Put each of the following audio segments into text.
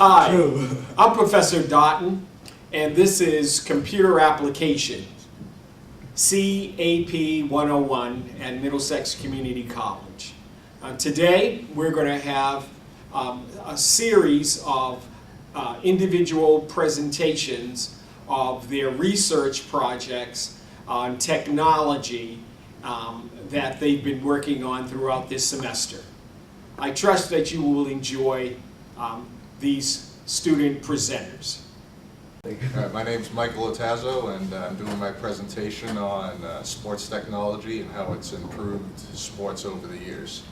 Hi, I'm Professor Doughton, and this is Computer Application, CAP 101 at Middlesex Community College. Today, we're going to have a series of individual presentations of their research projects on technology that they've been working on throughout this semester. I trust that you will enjoy these student presenters. My name is Michael Otazo, and I'm doing my presentation on sports technology and how it's improved sports over the years.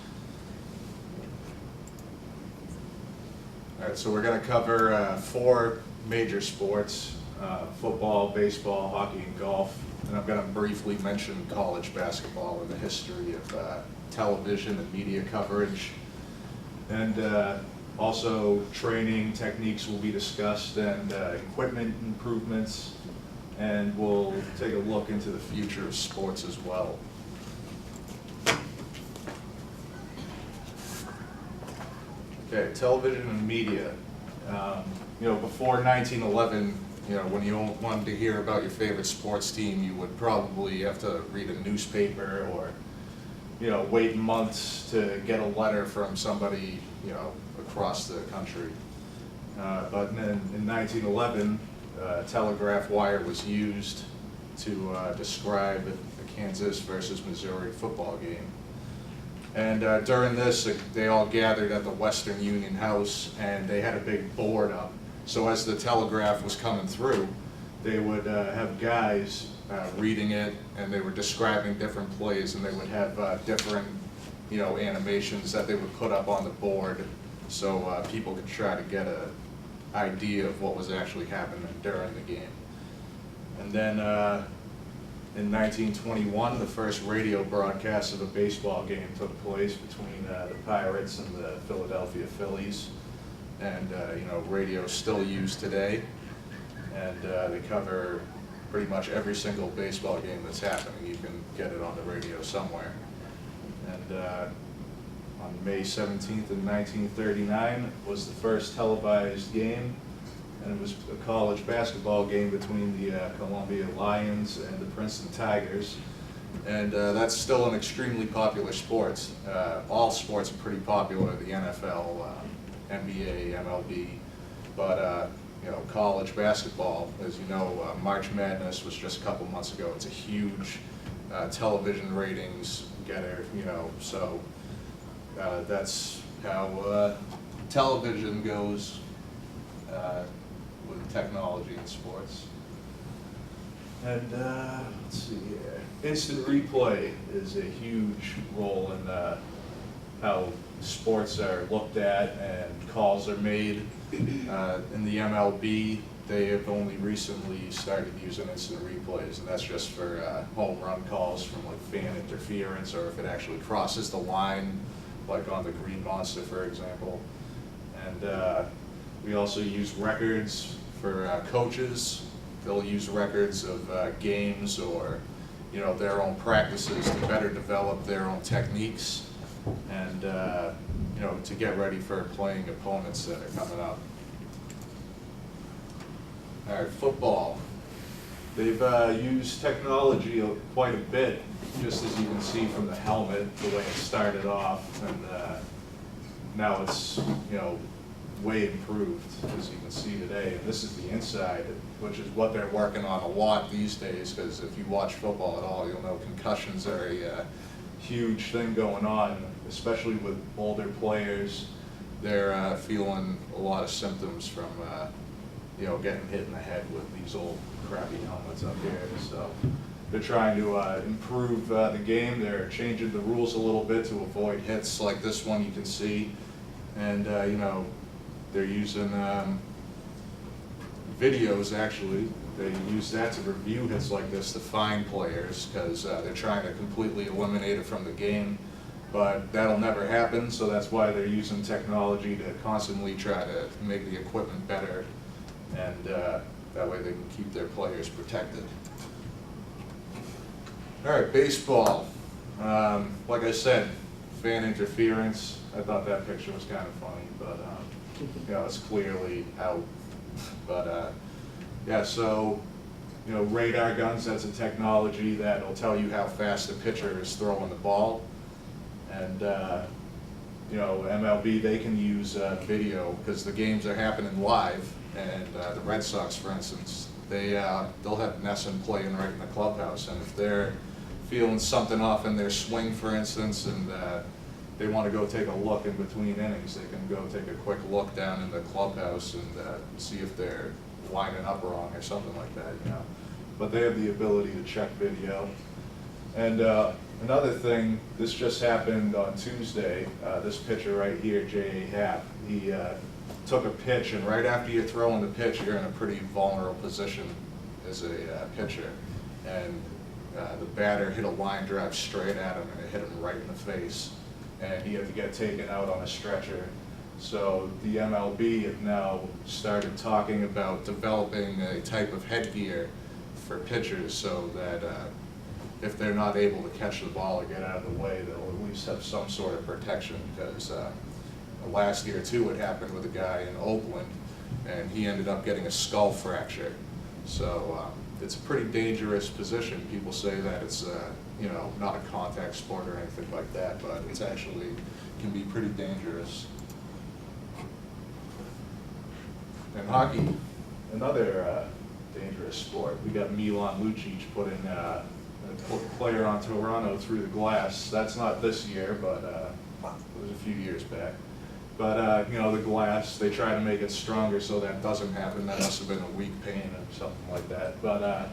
All right, so we're going to cover 4 major sports: football, baseball, hockey, and golf. And I'm going to briefly mention college basketball and the history of television and media coverage. And also training techniques will be discussed, and equipment improvements, and we'll take a look into the future of sports as well. Okay, television and media. Before 1911, when you wanted to hear about your favorite sports team, you would probably have to read a newspaper or wait months to get a letter from somebody, across the country. But then in 1911, telegraph wire was used to describe the Kansas versus Missouri football game. And during this, they all gathered at the Western Union House, and they had a big board up. So as the telegraph was coming through, they would have guys reading it, and they were describing different plays, and they would have different, animations that they would put up on the board, so people could try to get an idea of what was actually happening during the game. And then in 1921, the first radio broadcast of a baseball game took place between the Pirates and the Philadelphia Phillies, and radio is still used today, and they cover pretty much every single baseball game that's happening. You can get it on the radio somewhere. And on May 17th in 1939 was the first televised game, and it was a college basketball game between the Columbia Lions and the Princeton Tigers. And that's still an extremely popular sport. All sports are pretty popular: the NFL, NBA, MLB, but college basketball, as you know, March Madness was just a couple months ago. It's a huge television ratings getter, so that's how television goes with technology in sports. And let's see here. Instant replay is a huge role in how sports are looked at and calls are made. In the MLB, they have only recently started using instant replays, and that's just for home run calls from like fan interference, or if it actually crosses the line, like on the Green Monster, for example. And we also use records for coaches. They'll use records of games or their own practices to better develop their own techniques, and to get ready for playing opponents that are coming up. All right, football. They've used technology quite a bit, just as you can see from the helmet, the way it started off, and now it's way improved, as you can see today. And this is the inside, which is what they're working on a lot these days, because if you watch football at all, you'll know concussions are a huge thing going on, especially with older players. They're feeling a lot of symptoms from getting hit in the head with these old crappy helmets up here. So they're trying to improve the game. They're changing the rules a little bit to avoid hits like this one you can see, and they're using videos. Actually, they use that to review hits like this to find players, because they're trying to completely eliminate it from the game. But that'll never happen, so that's why they're using technology to constantly try to make the equipment better, and that way they can keep their players protected. All right, baseball. Like I said, fan interference. I thought that picture was kind of funny, but it's clearly out. But yeah, so radar guns, that's a technology that'll tell you how fast the pitcher is throwing the ball. And MLB, they can use video because the games are happening live. And the Red Sox, for instance, they'll have Nesson playing right in the clubhouse. And if they're feeling something off in their swing, for instance, and they want to go take a look in between innings, they can go take a quick look down in the clubhouse and see if they're lining up wrong or something like that, But they have the ability to check video. And another thing, this just happened on Tuesday. This pitcher right here, J.A. Happ, he took a pitch, and right after you're throwing the pitch, you're in a pretty vulnerable position as a pitcher. And the batter hit a line drive straight at him, and it hit him right in the face. And he had to get taken out on a stretcher. So the MLB have now started talking about developing a type of headgear for pitchers so that if they're not able to catch the ball or get out of the way, they'll at least have some sort of protection. Because last year too, it happened with a guy in Oakland, and he ended up getting a skull fracture. So it's a pretty dangerous position. People say that it's not a contact sport or anything like that, but it's actually can be pretty dangerous. And hockey, another dangerous sport. We got Milan Lucic putting a player on Toronto through the glass. That's not this year, but it was a few years back. But the glass, they try to make it stronger so that doesn't happen. That must have been a weak pain or something like that. But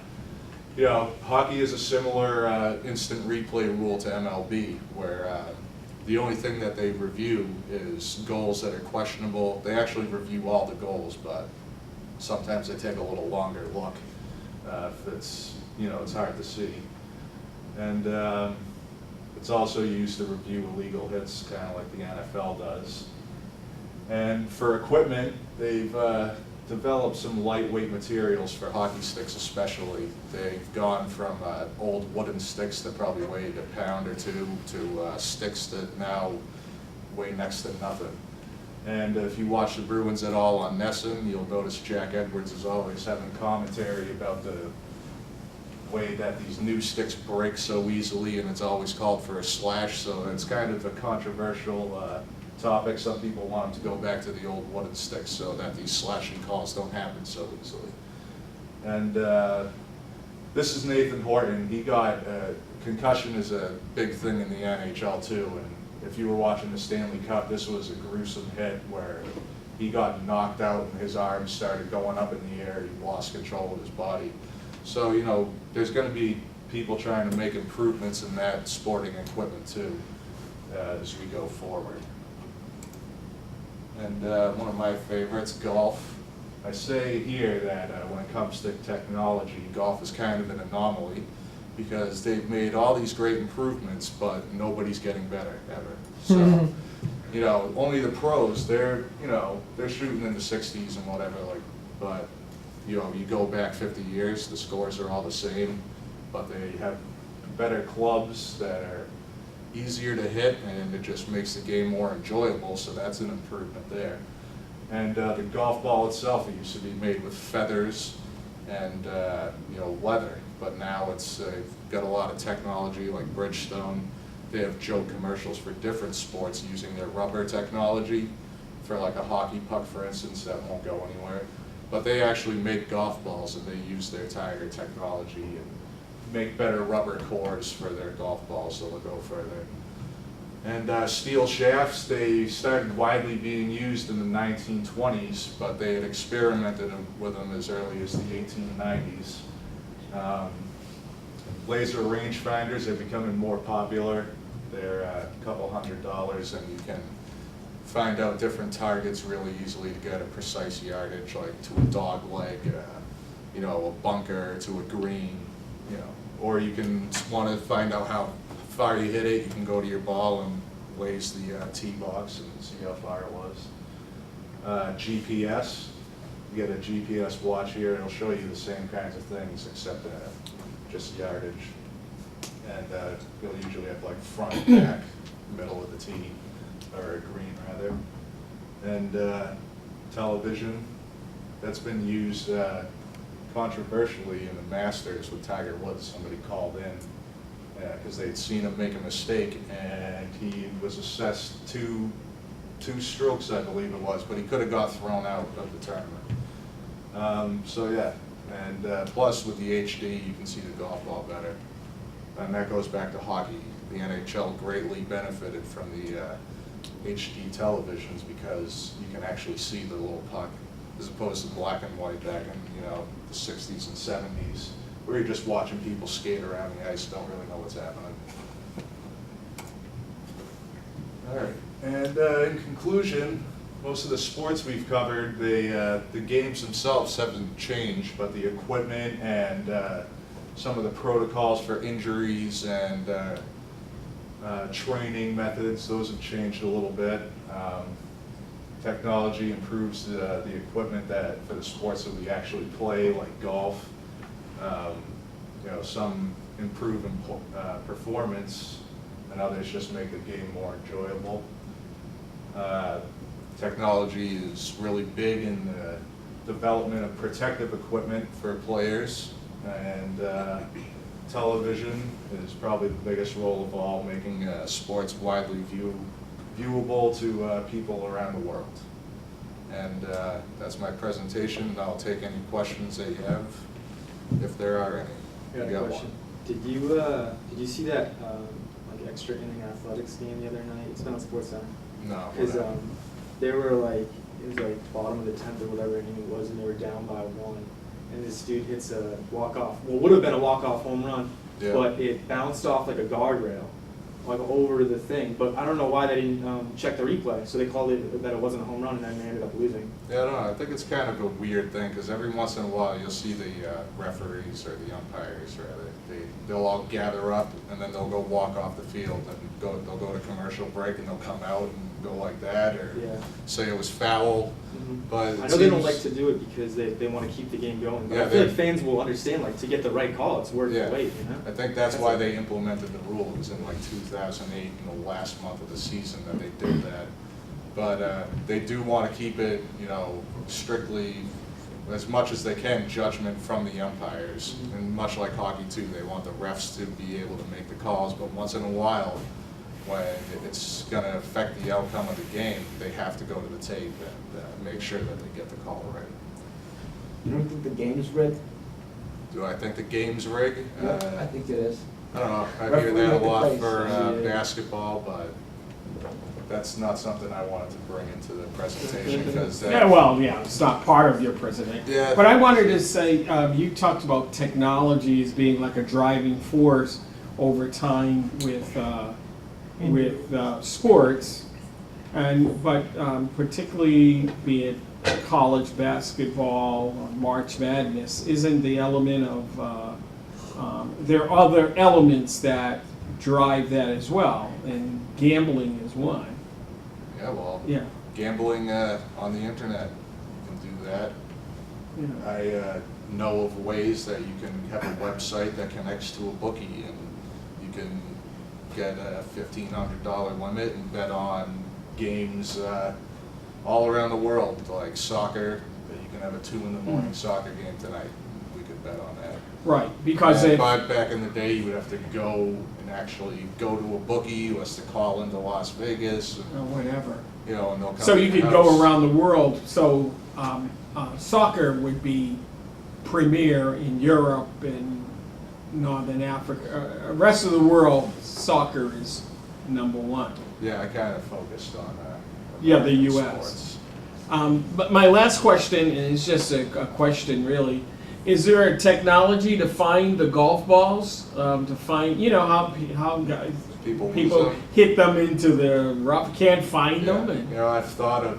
hockey is a similar instant replay rule to MLB, where the only thing that they review is goals that are questionable. They actually review all the goals, but sometimes they take a little longer look if it's hard to see. And it's also used to review illegal hits, kind of like the NFL does. And for equipment, they've developed some lightweight materials for hockey sticks especially. They've gone from old wooden sticks that probably weighed a pound or two to sticks that now weigh next to nothing. And if you watch the Bruins at all on Nesson, you'll notice Jack Edwards is always having commentary about the way that these new sticks break so easily, and it's always called for a slash, so it's kind of a controversial topic. Some people want to go back to the old wooden sticks so that these slashing calls don't happen so easily. And this is Nathan Horton. He got concussion is a big thing in the NHL too, and if you were watching the Stanley Cup, this was a gruesome hit where he got knocked out and his arms started going up in the air. He lost control of his body. So, there's going to be people trying to make improvements in that sporting equipment too as we go forward. And one of my favorites, golf. I say here that when it comes to technology, golf is kind of an anomaly because they've made all these great improvements, but nobody's getting better ever. So, only the pros, they're shooting in the 60s and whatever, but you go back 50 years, the scores are all the same, but they have better clubs that are easier to hit, and it just makes the game more enjoyable, so that's an improvement there. And the golf ball itself, it used to be made with feathers and leather, but now it's got a lot of technology like Bridgestone. They have joke commercials for different sports using their rubber technology for like a hockey puck, for instance, that won't go anywhere. But they actually make golf balls, and they use their tire technology and make better rubber cores for their golf balls so they'll go further. And steel shafts, they started widely being used in the 1920s, but they had experimented with them as early as the 1890s. Laser rangefinders are becoming more popular. They're a couple $100s, and you can find out different targets really easily to get a precise yardage, like to a dog leg, a bunker, to a green, or you can want to find out how far you hit it. You can go to your ball and lace the tee box and see how far it was. GPS, you get a GPS watch here. It'll show you the same kinds of things except just yardage, and you'll usually have like front, back, middle of the tee, or a green rather. And television that's been used controversially in the Masters with Tiger Woods. Somebody called in because they'd seen him make a mistake, and he was assessed two strokes, I believe it was, but he could have got thrown out of the tournament. So yeah, and plus with the HD, you can see the golf ball better. And that goes back to hockey. The NHL greatly benefited from the HD televisions because you can actually see the little puck, as opposed to black and white back in, the 60s and 70s, where you're just watching people skate around the ice, don't really know what's happening. All right, and in conclusion, most of the sports we've covered, the games themselves haven't changed, but the equipment and some of the protocols for injuries and training methods, those have changed a little bit. Technology improves the equipment for the sports that we actually play, like golf. Some improve in performance, and others just make the game more enjoyable. Technology is really big in the development of protective equipment for players, and television is probably the biggest role of all, making sports widely viewable to people around the world. And that's my presentation, and I'll take any questions that you have, if there are any. I got a question. Did you see that like extra inning athletics game the other night? It's been on SportsCenter. No. Because they were like, it was like bottom of the 10th or whatever inning it was, and they were down by 1. And this dude hits a walk-off, well, would have been a walk-off home run, Yeah. but it bounced off like a guardrail, like over the thing. But I don't know why they didn't check the replay, so they called it that it wasn't a home run, and then they ended up losing. Yeah, I don't know. I think it's kind of a weird thing, because every once in a while you'll see the referees or the umpires, rather, they'll all gather up, and then they'll go walk off the field, and they'll go to commercial break, and they'll come out and go like that, or Yeah. say it was foul. But I know they don't like to do it because they want to keep the game going, but Yeah, I feel like fans will understand, like, to get the right call, it's worth Yeah. the wait, you know? I think that's why they implemented the rule. It was in like 2008, in the last month of the season, that they did that. But they do want to keep it, strictly, as much as they can, judgment from the umpires. Mhm. And much like hockey too, they want the refs to be able to make the calls, but once in a while, when it's going to affect the outcome of the game, they have to go to the tape and make sure that they get the call right. You don't think the game is rigged? Do I think the game's rigged? I think it is. I don't know, I hear Referee that a make the lot plays. for Yeah. basketball, but that's not something I wanted to bring into the presentation, because Yeah, well, yeah, it's not part of your presentation. Yeah. But I wanted to say, you talked about technology as being like a driving force over time with sports, but particularly be it college basketball or March Madness, isn't the element of there are other elements that drive that as well, and gambling is one. Yeah, well, Yeah. gambling on the internet, you can do that. Yeah. I know of ways that you can have a website that connects to a bookie, and you can get a $1,500 limit and bet on games all around the world, like soccer, that you can have a 2 in the morning soccer game tonight. We could bet on that. Right, because if, But back in the day, you would have to go and actually go to a bookie who has to call into Las Vegas, and, whatever. and they'll come So to you your could go house. around the world, so soccer would be premier in Europe and Northern Africa. Rest of the world, soccer is number 1. Yeah, I kind of focused on Yeah, the American US. sports. But my last question, and it's just a question really, is there a technology to find the golf balls? To find, how guys, People lose people them. hit them into the rough, can't find Yeah. them? And, I've thought of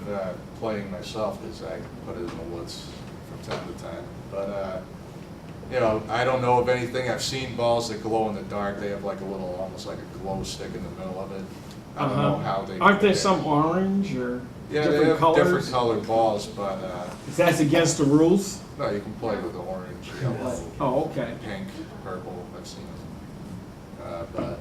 playing myself, because I put it in the woods from time to time. But I don't know of anything. I've seen balls that glow in the dark. They have like a little, almost like a glow stick in the middle of it. I don't know how they. Aren't there get it. some orange or Yeah, they different have colors? different colored balls, but Is that against the rules? no, you can play with orange, yellow, Oh, okay. pink, purple. I've seen them. But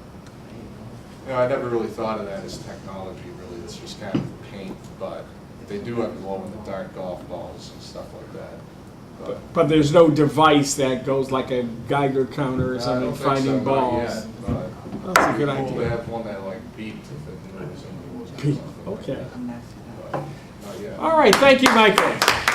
I never really thought of that as technology. Really, it's just kind of paint. But They do have glow-in-the-dark golf balls and stuff like that. But there's no device that goes like a Geiger counter or I something don't think so, finding not balls. yet, but That's a good it'd be cool to idea. have one that like beeped if it knew somebody was Beep, something like okay. that. But not yet. All right, thank you, Michael.